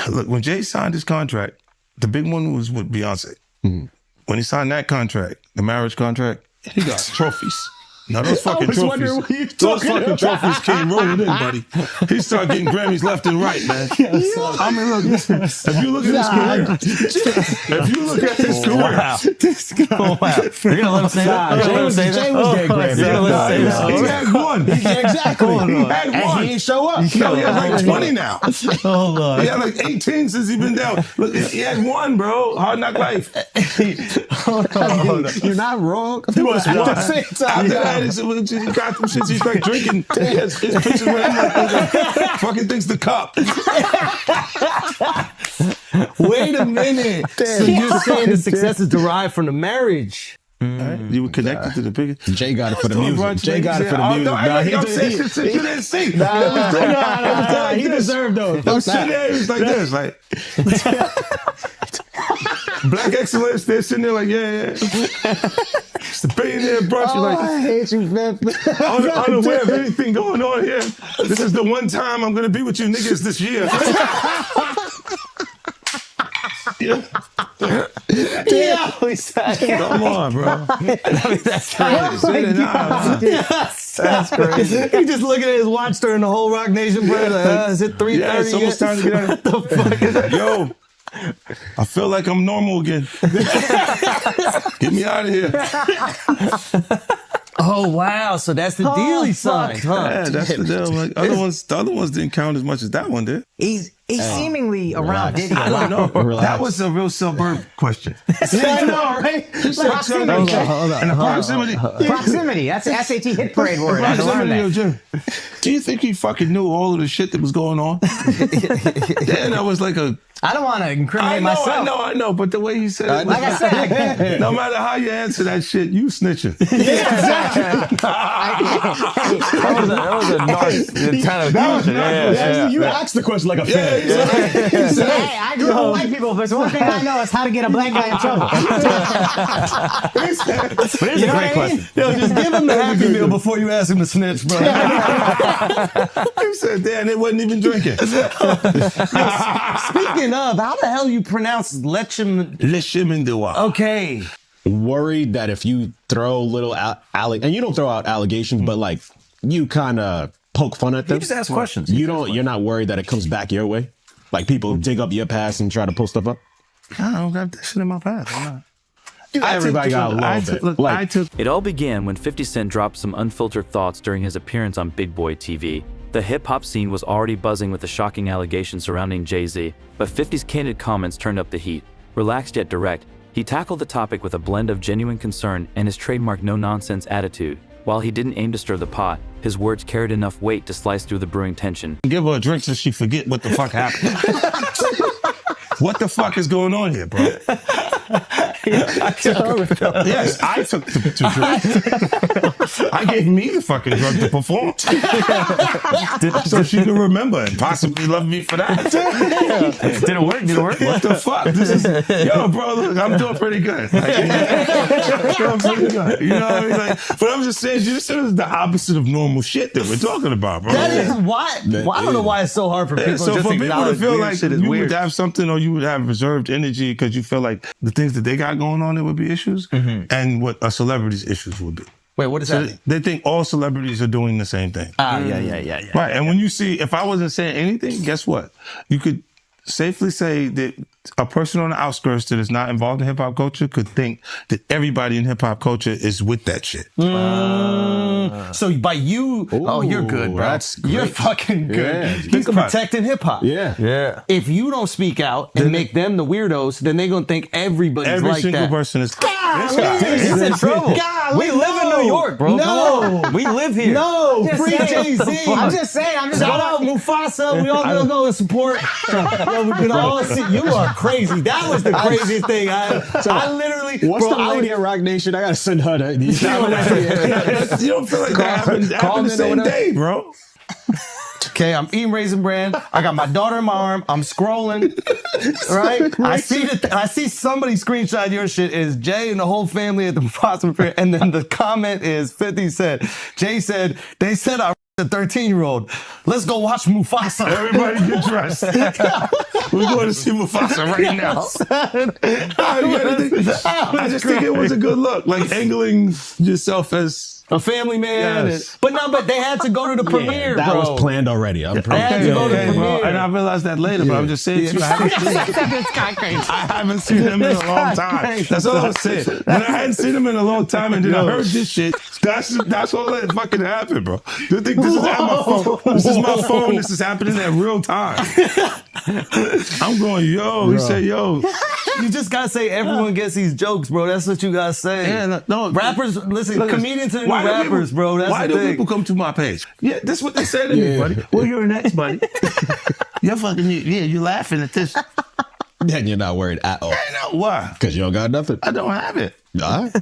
Look, when Jay signed his contract, the big one was with Beyonce. When he signed that contract, the marriage contract, he got trophies. Now those fucking trophies, trophies came rolling in, buddy. He started getting Grammys left and right, man. I mean, look, if you look at his career, You're gonna let him say that? Jay was getting Grammys. He had one. Exactly. He had one. And he didn't show up. No, he has like 20 now. Hold on. He had like 18 since he's been down. Look, he had one, bro. Hard Knock Life. Hold on. You're not wrong. He was At one. the same time. After that, he got them shits. He's like drinking. His pictures with him like fucking thinks the cup. Wait a minute. So you're saying the success is derived from the marriage? Right? You were connected to the biggest. Jay got it for the music. Jay got it for the music. You didn't see. Nah, he deserved those. I'm sitting there, it's like this, like Black excellence. They're sitting there like, yeah. It's the billionaire brunch. You're like, I hate you, man. unaware of anything going on here. This is the one time I'm gonna be with you niggas this year. Yeah, Come on, bro. I mean, that's crazy. That's crazy. He just looking at his watch during the whole Rock Nation break. Like, is it 3:30? Yeah, it's almost time to get out. What the fuck is that? Yo, I feel like I'm normal again. Get me out of here. Oh wow! So that's the deal he signed, huh? Yeah, that's the deal. Like, the other ones didn't count as much as that one did. He's seemingly around Diddy. I don't know. Relax. That was a real suburb question. I know, right? Proximity. And the proximity. Proximity. That's the SAT hit parade word. I learned Proximity of that. Jim. Do you think he fucking knew all of the shit that was going on? Yeah, that was like a. I don't want to incriminate myself. I know, but the way he said it, Like I said, no matter how you answer that shit, you snitching. That was a nice kind of question. Yeah. You asked the question like a fan. hey, I grew up with white people, but the one thing I know is how to get a black guy in trouble. But it's a great question. Yo, just give him the Happy Meal before you ask him to snitch, bro. You said, damn, they wasn't even drinking. Speaking of, how the hell you pronounce Lechem? Lechimindewa. Okay. Worried that if you throw little and you don't throw out allegations, but like you kind of poke fun at them. You just ask questions. You're not worried that it comes back your way? Like people dig up your past and try to pull stuff up? I don't got that shit in my past. I'm not. Everybody got a little bit. It all began when 50 Cent dropped some unfiltered thoughts during his appearance on Big Boy TV. The hip-hop scene was already buzzing with the shocking allegations surrounding Jay-Z, but 50's candid comments turned up the heat. Relaxed yet direct, he tackled the topic with a blend of genuine concern and his trademark no-nonsense attitude. While he didn't aim to stir the pot, his words carried enough weight to slice through the brewing tension. Give her a drink so she forget what the fuck happened. What the fuck is going on here, bro? Yes, I took the drug. I gave me the fucking drug to perform. So she could remember and possibly love me for that. Did it work? What the fuck? This is, yo, bro, look, I'm doing pretty good. Like, doing pretty good. You know what I mean? Like, but I'm just saying, this is the opposite of normal shit that we're talking about, bro. That is why. I don't know why it's so hard for people So just for to people to acknowledge feel weird like shit is you weird. would have something or you would have reserved energy because you feel like the things that they got going on there would be issues and what a celebrity's issues would be. Wait, what does that mean? They think all celebrities are doing the same thing. Yeah. Right. And when you see, if I wasn't saying anything, guess what? You could safely say that a person on the outskirts that is not involved in hip hop culture could think that everybody in hip hop culture is with that shit. So by you, you're good, bro. That's great. You're fucking good. Yeah. He's protecting hip hop. Yeah. If you don't speak out and make them the weirdos, then they're gonna think everybody's Every like single that. person is. He's in trouble. We live in New York, bro. No. We live here. No, Just free saying. Jay-Z. I'm just saying. Shout out Mufasa. We all gonna go and support. We can all see. You are crazy. That was the craziest thing. I literally. What's the lady at Rock Nation? I gotta send her that. You don't feel like that happened the same day, bro. Okay, I'm eating Raisin Bran. I got my daughter in my arm. I'm scrolling. Right? I see somebody screenshot your shit is Jay and the whole family at the Mufasa Fair. And then the comment is 50 said, Jay said, they said I a 13-year-old. Let's go watch Mufasa. Everybody get dressed. We're going to see Mufasa right now. I just think it was a good look. Like angling yourself as a family man. Yes. But they had to go to the premiere, that bro. was planned already. I'm They had to go to the premiere. And I realized that later, but I'm just saying to you, I haven't seen him in a long time. That's all I'm saying. When I hadn't seen him in a long time and then I heard this shit, that's all that fucking happened, bro. You think this is at my phone? This is my phone. This is happening at real time. I'm going, yo. He said, yo. You just gotta say everyone gets these jokes, bro. That's what you gotta say. Yeah, no, rappers, listen, comedians are the new rappers, bro. That's why the do thing. people come to my page? Yeah, that's what they say to me, buddy. Well, you're next, buddy. You're fucking, you're laughing at this. Then you're not worried at all. I know why. Because you don't got nothing. I don't have it. All right.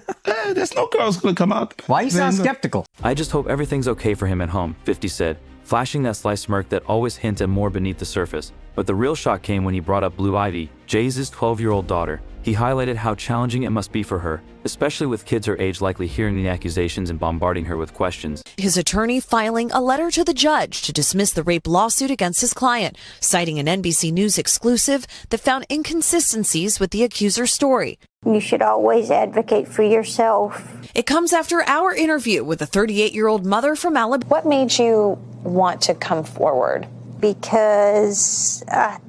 There's no girls gonna come out. Why you sound skeptical? I just hope everything's okay for him at home, 50 said, flashing that sly smirk that always hints at more beneath the surface. But the real shock came when he brought up Blue Ivy, Jay's 12-year-old daughter. He highlighted how challenging it must be for her, especially with kids her age likely hearing the accusations and bombarding her with questions. His attorney filing a letter to the judge to dismiss the rape lawsuit against his client, citing an NBC News exclusive that found inconsistencies with the accuser's story. You should always advocate for yourself. It comes after our interview with a 38-year-old mother from Alabama. What made you want to come forward? Because I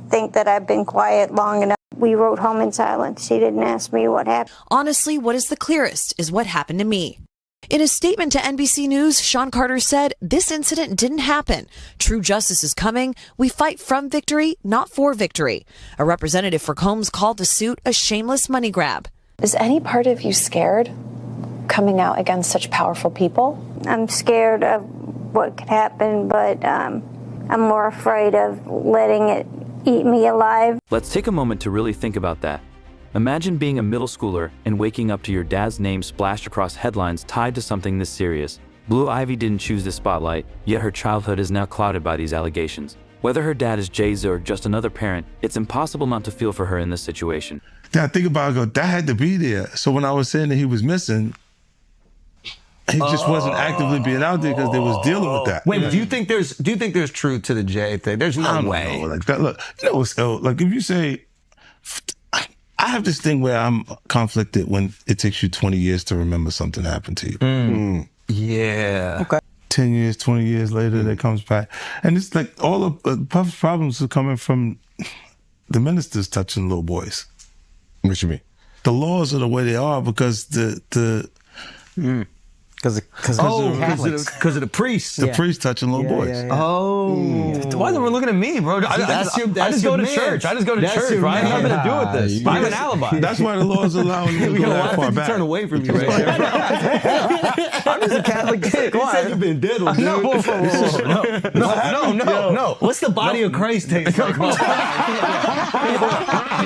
think that I've been quiet long enough. We wrote home in silence. She didn't ask me what happened. Honestly, what is the clearest is what happened to me. In a statement to NBC News, Sean Carter said, "This incident didn't happen. True justice is coming. We fight from victory, not for victory." A representative for Combs called the suit a shameless money grab. Is any part of you scared coming out against such powerful people? I'm scared of what could happen, but I'm more afraid of letting it eat me alive. Let's take a moment to really think about that. Imagine being a middle schooler and waking up to your dad's name splashed across headlines tied to something this serious. Blue Ivy didn't choose the spotlight, yet her childhood is now clouded by these allegations. Whether her dad is Jay-Z or just another parent, it's impossible not to feel for her in this situation. Now I think about it, I go, that had to be there. So when I was saying that he was missing, he just wasn't actively being out there because they was dealing with that. Wait, do you think there's truth to the Jay thing? There's no way. Know. Like that, look, you know what's ill? Like if you say, I have this thing where I'm conflicted when it takes you 20 years to remember something happened to you. Yeah. Okay. 10 years, 20 years later, it comes back. And it's like all of Puff's problems are coming from the ministers touching little boys. What you mean? The laws are the way they are because Because of the priests. the priests touching little boys. Oh. Why are they looking at me, bro? I just go to church. I just go to church, right? I have nothing to do with this. I have an alibi. That's why the laws allow you to go that far back. Turn away from you right here. I'm just a Catholic kid. Come on. You've been diddled, dude. No. What's the body of Christ taste like?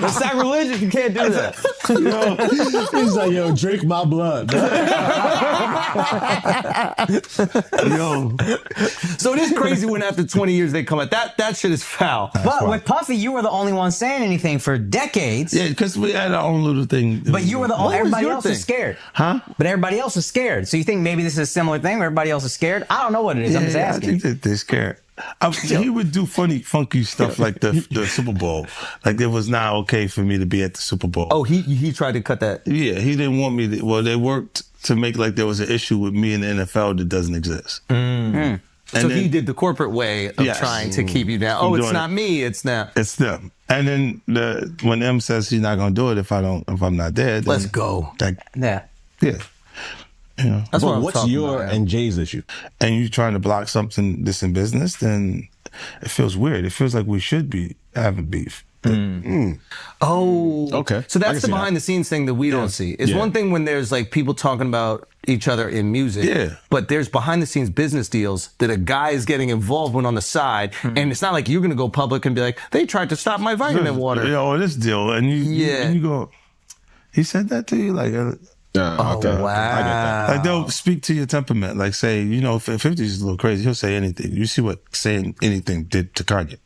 It's sacrilegious. You can't do that. He's like, yo, drink my blood. Yo. So it is crazy when after 20 years they come out. That shit is foul. But with Puffy, you were the only one saying anything for decades. Yeah, because we had our own little thing. But you were the only. Everybody your else thing? was scared. Huh? But everybody else is scared. So you think maybe this is a similar thing where everybody else is scared? I don't know what it is. I'm just I asking. think that they're scared. He would do funny, funky stuff like the Super Bowl. Like it was not okay for me to be at the Super Bowl. Oh, he tried to cut that. Yeah, he didn't want me to. Well, they worked to make like there was an issue with me in the NFL that doesn't exist. And so he did the corporate way of trying to keep you down. Oh, it's not me. It's not. It's them. And then when M says he's not gonna do it if I'm not there, then Let's go. Yeah. Yeah. You know. That's what I'm What's talking your about, and Jay's issue? And you're trying to block something that's in business, then it feels weird. It feels like we should be having beef. Oh, okay. So I can that's the see behind the scenes thing that we don't see. It's one thing when there's like people talking about each other in music. Yeah. But there's behind the scenes business deals that a guy is getting involved with on the side. And it's not like you're going to go public and be like, they tried to stop my vitamin water. You know, this deal. And you go, he said that to you? Like, Oh, Okay. wow. I get that. like they'll speak to your temperament. Like say, you know, if 50's a little crazy, he'll say anything. You see what saying anything did to Kanye.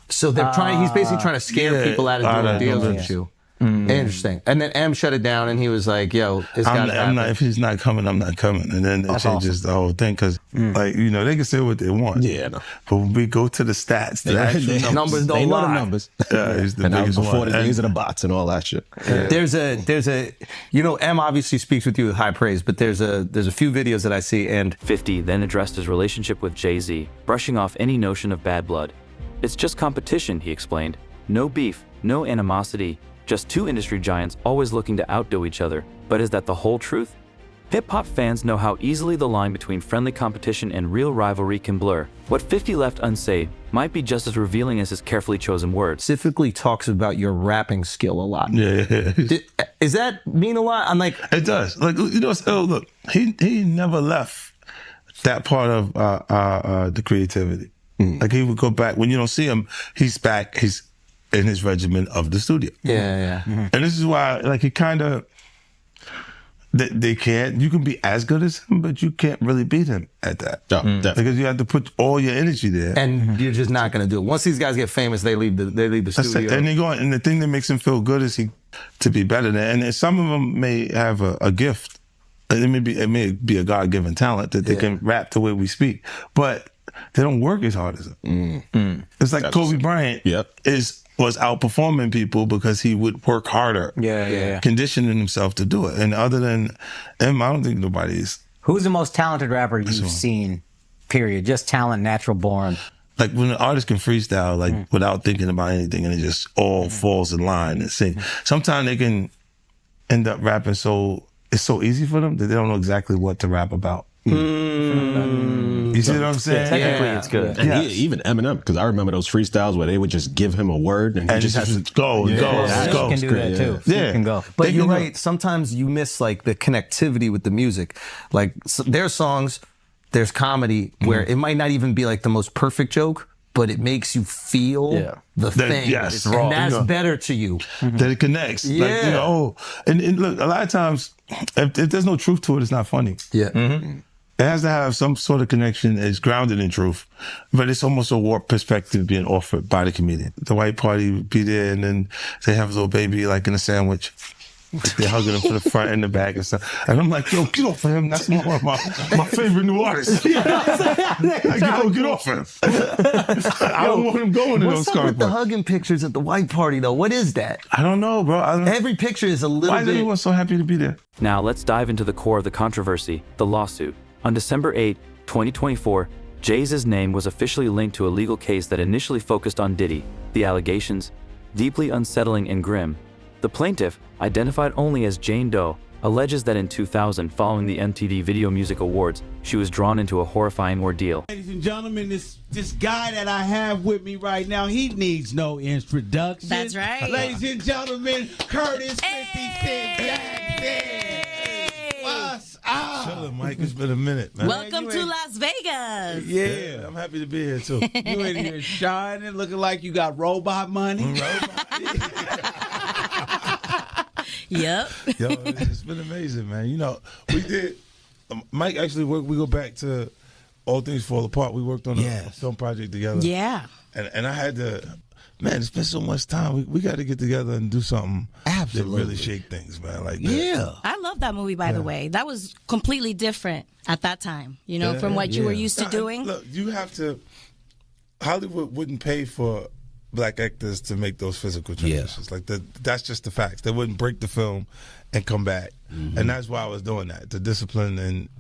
So they're he's basically trying to scare people out of doing deals with you. Interesting. And then M shut it down, and he was like, "Yo, it's got to happen." I'm not. If he's not coming, I'm not coming. And then it changes the whole thing because, like, you know, they can say what they want. Yeah, no. But when we go to the stats, the actual numbers don't they know lie. the numbers. Yeah, it's the And that was biggest before one. the days of the bots and all that shit. Yeah. There's a, you know, M obviously speaks with you with high praise, but there's a few videos that I see, and 50 then addressed his relationship with Jay-Z, brushing off any notion of bad blood. It's just competition, he explained. No beef, no animosity, just two industry giants always looking to outdo each other. But is that the whole truth? Hip-hop fans know how easily the line between friendly competition and real rivalry can blur. What 50 left unsaid might be just as revealing as his carefully chosen words. specifically talks about your rapping skill a lot. Yeah. Is that mean a lot? I'm like, It does. Like, you know, look, he never left that part of the creativity. Like, he would go back. When you don't see him, he's back. He's in his regimen of the studio. yeah. And this is why, like, he kind of, they can't, you can be as good as him, but you can't really beat him at that. Oh, definitely. Because you have to put all your energy there. And you're just not going to do it. Once these guys get famous, they leave the That's studio. it. And they go, and the thing that makes him feel good is to be better than. And some of them may have a gift. It may be a God-given talent that they can rap the way we speak, but they don't work as hard as him. It's like Kobe Bryant was outperforming people because he would work harder, conditioning himself to do it. And other than him, I don't think nobody is. Who's the most talented rapper you've seen, period? Just talent, natural born. Like when an artist can freestyle, like without thinking about anything, and it just all falls in line and sing. Sometimes they can end up rapping it's so easy for them that they don't know exactly what to rap about. You see what I'm saying? Technically, it's good. And even Eminem, because I remember those freestyles where they would just give him a word and he just has to go. You can do that too. Yeah. You can go. But you're right. Sometimes you miss like the connectivity with the music. Like there's songs, there's comedy where it might not even be like the most perfect joke, but it makes you feel the thing. Yes, and that's better to you. That it connects. Like, you know, and look, a lot of times, if there's no truth to it, it's not funny. Yeah. It has to have some sort of connection. It's grounded in truth, but it's almost a warped perspective being offered by the comedian. The white party would be there, and then they have a little baby like in a sandwich. They're hugging him from the front and the back and stuff. And I'm like, yo, get off of him. That's one of my favorite new artists. Like, yo, get off him. I don't want him going to those What's up with the hugging pictures at the white party, though? What is that? I don't know, bro. Every picture is a little Why is bit... everyone so happy to be there? Now let's dive into the core of the controversy, the lawsuit. On December 8, 2024, Jay-Z's name was officially linked to a legal case that initially focused on Diddy. The allegations, deeply unsettling and grim. The plaintiff, identified only as Jane Doe, alleges that in 2000, following the MTV Video Music Awards, she was drawn into a horrifying ordeal. Ladies and gentlemen, this guy that I have with me right now, he needs no introduction. That's right. Ladies and gentlemen, Curtis 50 Cent Jackson. What's up? Chilling, Mike. It's been a minute, man. Welcome to Las Vegas. Yeah. I'm happy to be here, too. You in here shining, looking like you got robot money. Yep. Yo, it's been amazing, man. You know, we did. Mike actually worked. We go back to All Things Fall Apart. We worked on a film project together. Yeah. And I had to. Man, it's been so much time. We got to get together and do something that really shake things, man. Like that. Yeah. I love that movie, by the way. That was completely different at that time, you know, from what you were used to doing. Look, you have to. Hollywood wouldn't pay for black actors to make those physical transitions. Like that's just the facts. They wouldn't break the film and come back, and that's why I was doing that, to discipline and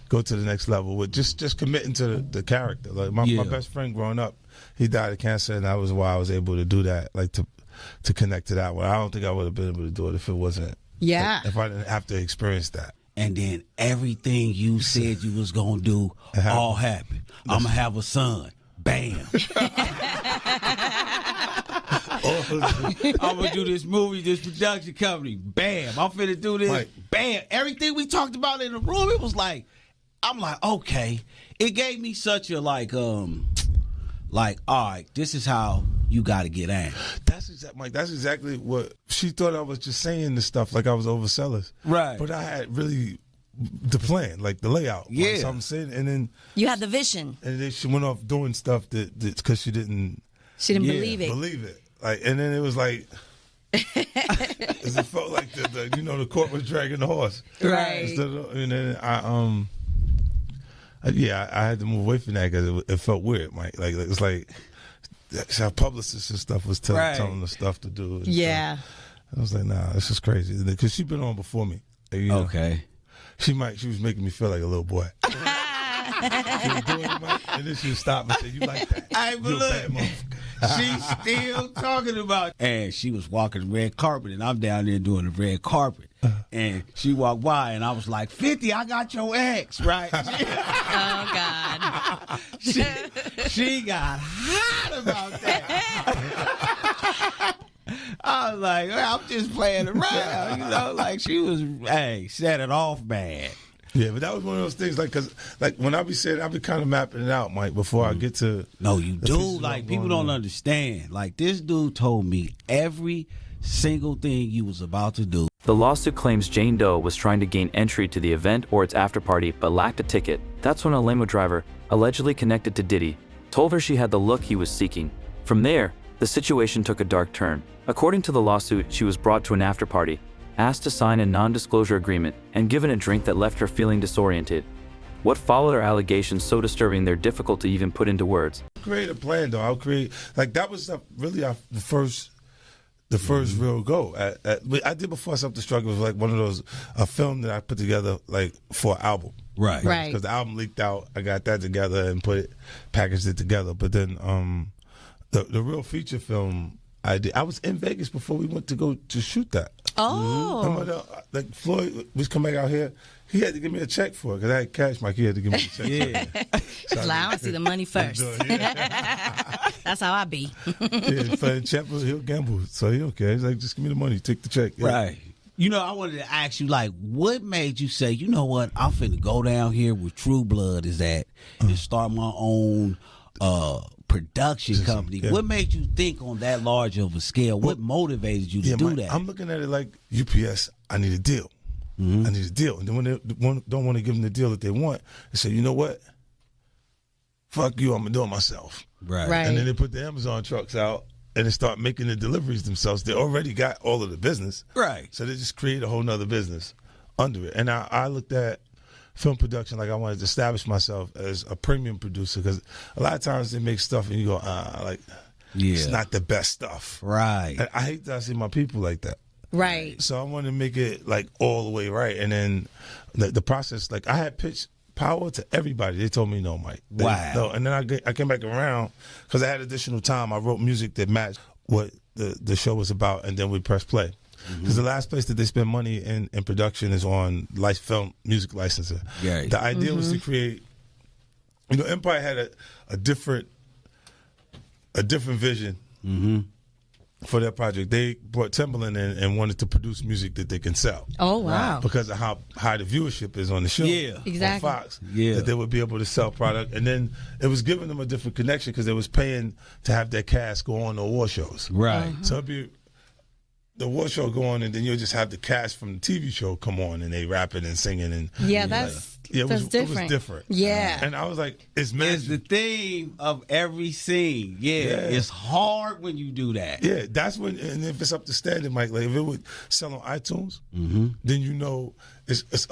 go to the next level with just committing to the character. Like my best friend growing up, he died of cancer, and that was why I was able to do that. Like to connect to that one. I don't think I would have been able to do it if it wasn't. Yeah. Like, if I didn't have to experience that. And then everything you said you was going to do all happened. I'm going to have a son. Bam. I'm going to do this movie, this production company. Bam. I'm finna do this. Mike. Bam. Everything we talked about in the room, it was like, I'm like, okay. It gave me such a all right, this is how you got to get angry. Mike, that's exactly what she thought. I was just saying this stuff like I was overzealous. Right. But I had really the plan, like the layout. Yeah. Like, so I'm saying, and then You had the vision. and then she went off doing stuff that because she didn't She didn't believe it. believe it. Like, and then it was like, 'Cause it felt like the court was dragging the horse. Right. And then I had to move away from that because it felt weird, Mike. Like it's like our publicists and stuff was telling the stuff to do. Yeah. Stuff. I was like, nah, this is crazy. Because she's been on before me. Okay. She was making me feel like a little boy. She was doing it, Mike, and then she would stop and say, "You like that?" She's still talking about. And she was walking the red carpet, and I'm down there doing the red carpet. And she walked by, and I was like, 50, I got your ex, right? Oh, God. She got hot about that. I was like, I'm just playing around, like she was, set it off bad. Yeah, but that was one of those things, because when I be saying, I be kind of mapping it out, Mike, before I get to. No, you do. Like, people don't understand. Like, this dude told me every single thing you was about to do. The lawsuit claims Jane Doe was trying to gain entry to the event or its after party, but lacked a ticket. That's when a limo driver, allegedly connected to Diddy, told her she had the look he was seeking. From there, the situation took a dark turn. According to the lawsuit, she was brought to an after party, asked to sign a non-disclosure agreement, and given a drink that left her feeling disoriented. What followed are allegations so disturbing they're difficult to even put into words. Create a plan, though. That was really the first real go. I did Before Self-Destruct was like one of those, a film that I put together for an album. Right. Because the album leaked out, I got that together and packaged it together. But then the real feature film I was in Vegas before we went to go to shoot that. Oh. Remember Floyd was coming out here. He had to give me a check for it because I had cash, Mike. He had to give me a check. Yeah. So I want to see the money first. That's how I be. Yeah, for Chapel, he'll gamble. So he okay. He's like, just give me the money. Take the check. Yeah. Right. I wanted to ask you, what made you say, you know what, I'm finna go down here where True Blood is at and start my own production company. Yeah. What made you think on that large of a scale? What motivated you to do that? I'm looking at it like UPS, I need a deal. Mm-hmm. I need a deal. And then when they don't want to give them the deal that they want, they say, you know what? Fuck you, I'm going to do it myself. Right. And then they put the Amazon trucks out and they start making the deliveries themselves. They already got all of the business. Right. So they just create a whole nother business under it. And I looked at film production like I wanted to establish myself as a premium producer, because a lot of times they make stuff and you go, it's not the best stuff. Right. And I hate that I see my people like that. Right. So I wanted to make it all the way right. And then the process, I had pitched Power to everybody. They told me no, Mike. Wow. No. And then I came back around because I had additional time. I wrote music that matched what the show was about, and then we pressed play. Because the last place that they spend money in production is on film music licensing. Yeah. The idea was to create, Empire had a different vision for their project. They brought Timbaland in and wanted to produce music that they can sell. Oh, wow. Because of how high the viewership is on the show. Yeah. Exactly. On Fox. Yeah. That they would be able to sell product. And then it was giving them a different connection because they was paying to have their cast go on the award shows. Right. So it'd be the award show go on, and then you'll just have the cast from the TV show come on, and they rapping and singing. And that's different. It was different. Yeah. And I was like, it's magic. It's the theme of every scene. Yeah. It's hard when you do that. Yeah, that's when, and if it's up to standard, Mike, if it would sell on iTunes, then it's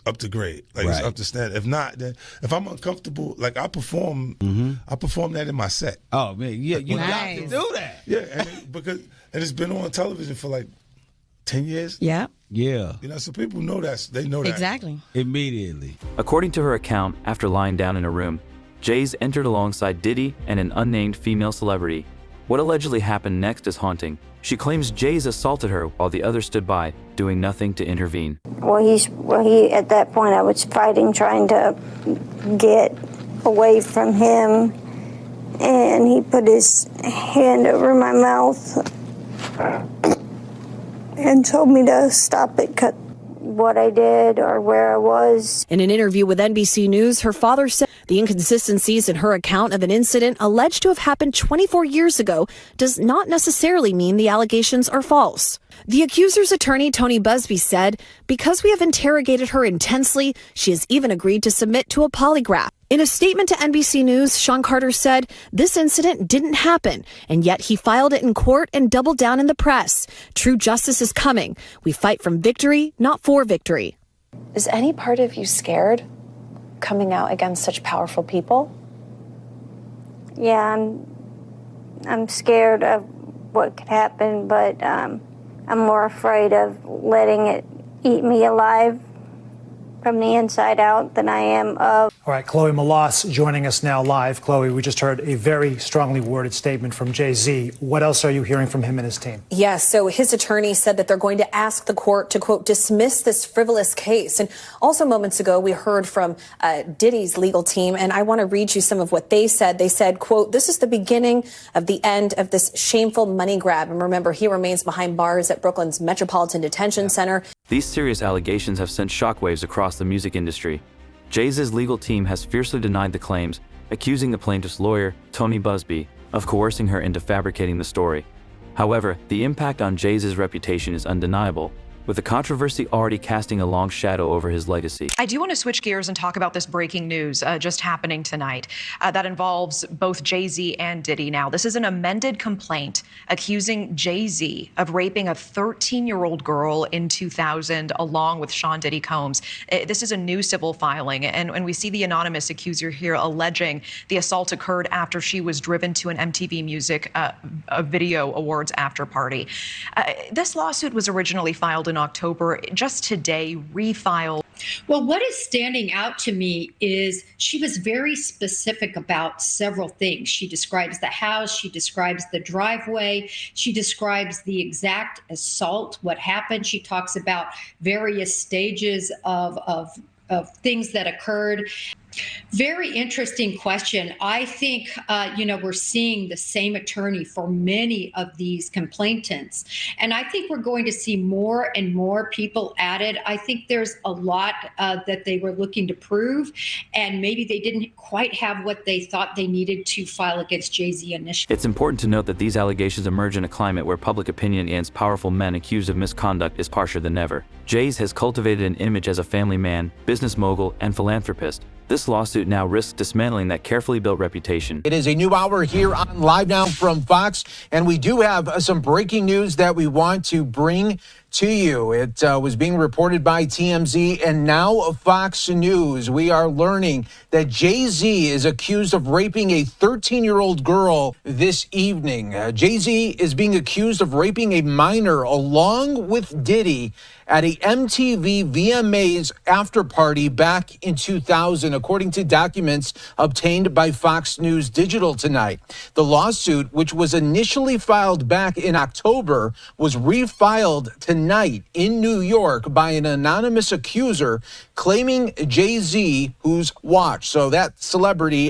up to grade. It's up to standard. If not, then if I'm uncomfortable, I perform that in my set. Oh man, yeah, you got to do that. Yeah, and it's been on television for 10 years. Yeah. Yeah. So people know that. They know that. Exactly. Immediately. According to her account, after lying down in a room, Jay's entered alongside Diddy and an unnamed female celebrity. What allegedly happened next is haunting. She claims Jay's assaulted her while the others stood by, doing nothing to intervene. Well, he at that point I was fighting, trying to get away from him, and he put his hand over my mouth and told me to stop it, cut what I did or where I was. In an interview with NBC News, her father said the inconsistencies in her account of an incident alleged to have happened 24 years ago does not necessarily mean the allegations are false. The accuser's attorney, Tony Busby, said, because we have interrogated her intensely, she has even agreed to submit to a polygraph. In a statement to NBC News, Sean Carter said this incident didn't happen, and yet he filed it in court and doubled down in the press. True justice is coming. We fight from victory, not for victory. Is any part of you scared coming out against such powerful people? Yeah, I'm scared of what could happen, but I'm more afraid of letting it eat me alive from the inside out than I am of. All right, Chloe Malas joining us now live. Chloe, we just heard a very strongly worded statement from Jay-Z. What else are you hearing from him and his team? Yes, so his attorney said that they're going to ask the court to, quote, dismiss this frivolous case. And also moments ago, we heard from Diddy's legal team, and I want to read you some of what they said. They said, quote, this is the beginning of the end of this shameful money grab. And remember, he remains behind bars at Brooklyn's Metropolitan Detention Center. These serious allegations have sent shockwaves across the music industry. Jay-Z's legal team has fiercely denied the claims, accusing the plaintiff's lawyer, Tony Busby, of coercing her into fabricating the story. However, the impact on Jay-Z's reputation is undeniable, with the controversy already casting a long shadow over his legacy. I do want to switch gears and talk about this breaking news just happening tonight that involves both Jay-Z and Diddy. Now, this is an amended complaint accusing Jay-Z of raping a 13-year-old girl in 2000 along with Sean Diddy Combs. This is a new civil filing, and we see the anonymous accuser here alleging the assault occurred after she was driven to an MTV Music Video Awards after party. This lawsuit was originally filed in October, just today refiled. Well, what is standing out to me is she was very specific about several things. She describes the house, she describes the driveway, she describes the exact assault, what happened. She talks about various stages of things that occurred. Very interesting question. I think, we're seeing the same attorney for many of these complainants. And I think we're going to see more and more people added. I think there's a lot that they were looking to prove, and maybe they didn't quite have what they thought they needed to file against Jay-Z initially. It's important to note that these allegations emerge in a climate where public opinion against powerful men accused of misconduct is harsher than ever. Jay-Z has cultivated an image as a family man, business mogul, and philanthropist. This lawsuit now risks dismantling that carefully built reputation. It is a new hour here on Live Now from Fox, and we do have some breaking news that we want to bring to you. It was being reported by TMZ and now Fox News. We are learning that Jay-Z is accused of raping a 13-year-old girl this evening. Jay-Z is being accused of raping a minor along with Diddy at a MTV VMAs after party back in 2000, according to documents obtained by Fox News Digital tonight. The lawsuit, which was initially filed back in October, was refiled tonight in New York by an anonymous accuser claiming Jay-Z, who's watched. So that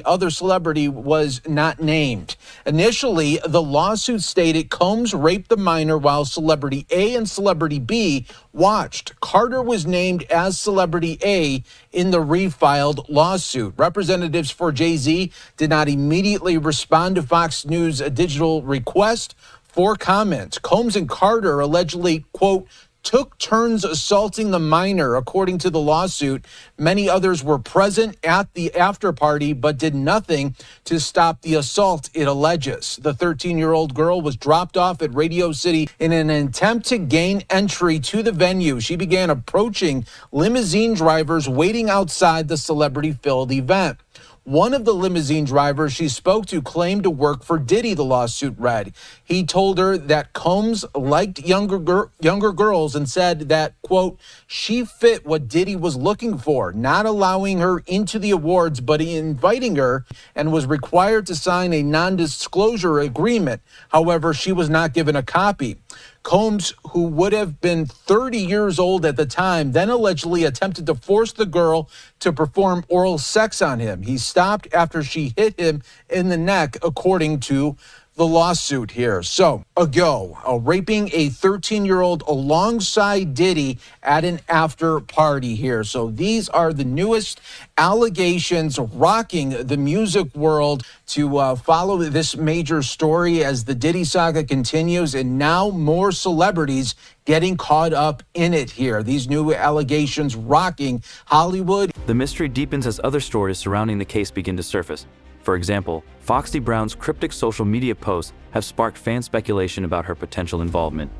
other celebrity was not named. Initially, the lawsuit stated Combs raped the minor while celebrity A and celebrity B watched. Carter was named as celebrity A in the refiled lawsuit. Representatives for Jay-Z did not immediately respond to Fox News Digital request for comment. Combs and Carter allegedly, quote, took turns assaulting the minor, according to the lawsuit. Many others were present at the after party, but did nothing to stop the assault, it alleges. The 13-year-old girl was dropped off at Radio City in an attempt to gain entry to the venue. She began approaching limousine drivers waiting outside the celebrity-filled event. One of the limousine drivers she spoke to claimed to work for Diddy, the lawsuit read. He told her that Combs liked younger girls and said that, quote, she fit what Diddy was looking for, not allowing her into the awards, but inviting her, and was required to sign a non-disclosure agreement. However, she was not given a copy. Combs, who would have been 30 years old at the time, then allegedly attempted to force the girl to perform oral sex on him. He stopped after she hit him in the neck, according to the lawsuit here. So, ago, raping a 13-year-old alongside Diddy at an after party here. So these are the newest allegations rocking the music world. To follow this major story as the Diddy saga continues, and now more celebrities getting caught up in it here. These new allegations rocking Hollywood. The mystery deepens as other stories surrounding the case begin to surface. For example, Foxy Brown's cryptic social media posts have sparked fan speculation about her potential involvement.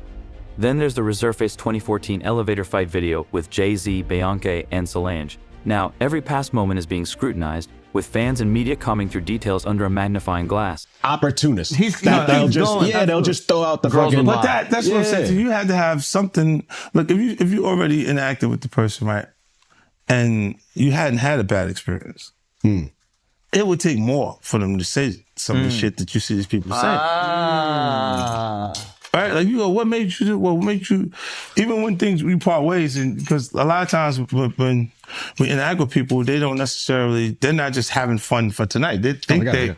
Then there's the Resurfaced 2014 elevator fight video with Jay-Z, Beyonce, and Solange. Now, every past moment is being scrutinized, with fans and media combing through details under a magnifying glass. Opportunists. They'll just throw out the fucking. But that's what I'm saying. You had to have something. Look, if you already interacted with the person, right, and you hadn't had a bad experience, it would take more for them to say some of the shit that you see these people say. Right? Like, you go, what made you do? What made you? Even when we part ways, and because a lot of times when we interact with people, they don't necessarily. They're not just having fun for tonight. They think we're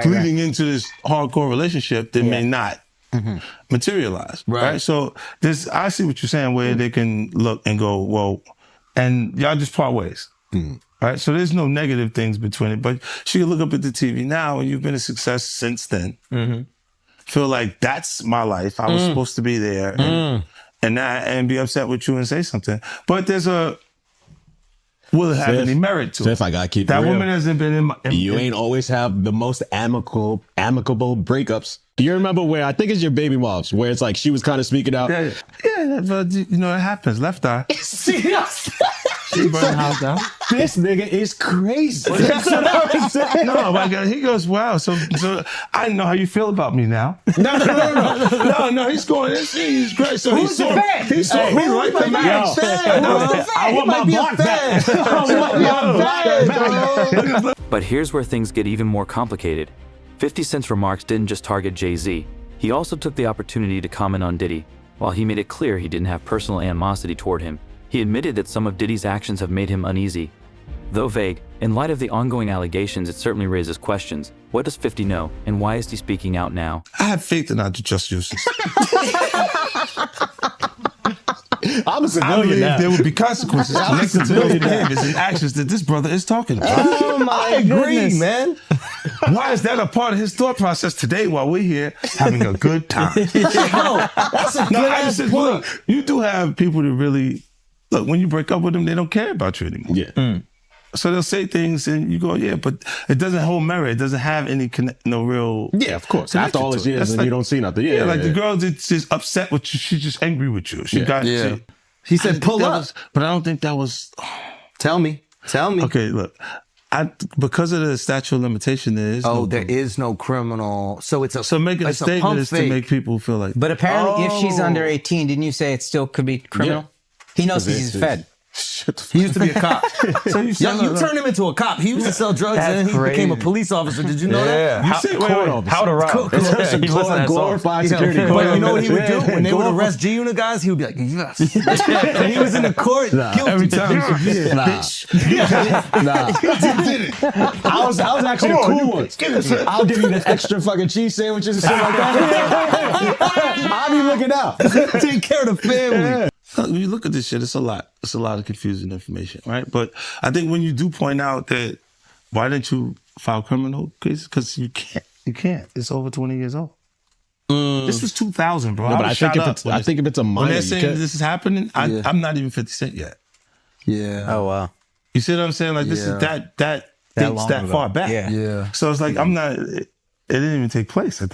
bleeding into this hardcore relationship that may not materialize. Right. So I see what you're saying, where they can look and go, well, and y'all just part ways. Right. So there's no negative things between it, but she can look up at the TV now, and you've been a success since then. Feel like that's my life. I was supposed to be there, and be upset with you and say something. But will it have any merit to it? If I gotta keep that it real, woman hasn't been in. You ain't always have the most amicable breakups. Do you remember where I think it's your baby moms, where it's like she was kind of speaking out? Yeah, but you know it happens. Left eye. She burned the house down. This nigga is crazy. No, my God, he goes, wow. So I know how you feel about me now. No. He's going. He's great. So who's the fan? He's so who right the man. I want my block back. But here's where things get even more complicated. 50 Cent's remarks didn't just target Jay-Z. He also took the opportunity to comment on Diddy. While he made it clear he didn't have personal animosity toward him, he admitted that some of Diddy's actions have made him uneasy. Though vague, in light of the ongoing allegations, it certainly raises questions. What does 50 know, and why is he speaking out now? I have faith in our just justice. I'm a civilian I believe now. there would be consequences connected to those behaviors and actions that this brother is talking about. Oh my goodness, man. Why is that a part of his thought process today while we're here having a good time? That's a good point. Look, you do have people that really, look, when you break up with them, they don't care about you anymore. Yeah. So they'll say things and you go, yeah, but it doesn't hold merit. It doesn't have any no real. Yeah, of course. After all these years and you don't see nothing. Yeah, the girl that's just upset with you. She's just angry with you. She got. He said, pull up. But I don't think that was. Tell me. Okay, look. Because of the statute of limitation, there is there is no criminal. So it's making a statement is to make people feel like. But apparently, if she's under 18, didn't you say it still could be criminal? Yeah. He knows he's fed. He used to be a cop. So you turned him into a cop. He used to sell drugs and then he became a police officer. Did you know that? How to rob. Glorified security. But you know what he would do? When they would arrest G-Unit guys, he would be like, yes. And he was in the court. Every time. Bitch. I was actually the cool one. I'll give you the extra fucking cheese sandwiches and shit like that. I'll be looking out. Take care of the family. When you look at this shit, it's a lot. It's a lot of confusing information, right? But I think when you do point out that, why didn't you file criminal cases? Because you can't. You can't. It's over 20 years old. This was 2000, bro. No, but I think if it's a minor, when they're saying this is happening, I'm not even 50 Cent yet. Yeah. Oh wow. You see what I'm saying? Like this is that dates that far back. Yeah. So it's like I'm not. It didn't even take place at that.